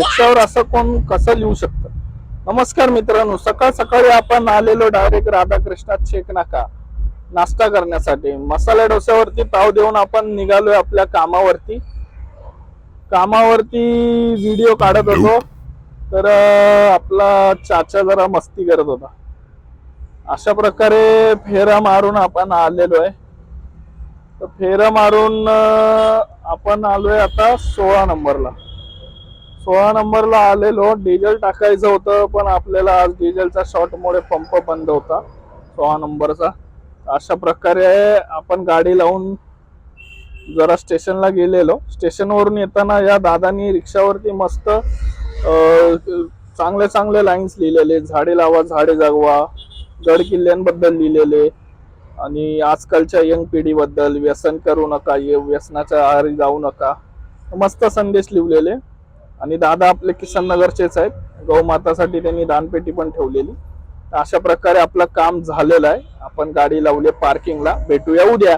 रिक्षावर असं कोण कसं लिहू शकतं? नमस्कार मित्रांनो, सकाळ सकाळी आपण आलेलो डायरेक्ट राधाकृष्णात चेक नाका नाश्ता करण्यासाठी. मसाला डोस्यावरती ताव देऊन आपण निघालोय आपल्या कामावरती. व्हिडिओ काढत होतो तर आपला चाचा जरा मस्ती करत होता. अशा प्रकारे फेरा मारून आपण आलेलो आहे. तर फेरा मारून आपण आलोय आता 16 नंबरला. 16 नंबरला आलेलो. डिझेल टाकायचं होतं पण आपल्याला आज डिझेलचा शॉर्टमुळे पंप बंद होता 16 नंबरचा. अशा प्रकारे आपण गाडी लावून जरा स्टेशनला गेलेलो. स्टेशनवरून येताना या दादानी रिक्षावरती मस्त चांगले चांगले लाईन्स लिहिलेले, झाडे लावा झाडे जगवा, गड किल्ल्यांबद्दल लिहिलेले आणि आजकालच्या यंग पिढीबद्दल व्यसन करू नका, व्यसनाच्या आहारी जाऊ नका, मस्त संदेश लिहिलेले. आणि दादा आपले किसन नगरचेच आहेत. गौमातासाठी त्यांनी दानपेटी पण ठेवलेली. अशा प्रकारे आपलं काम झालेलं आहे. आपण गाडी लावली पार्किंगला. भेटूया उद्या.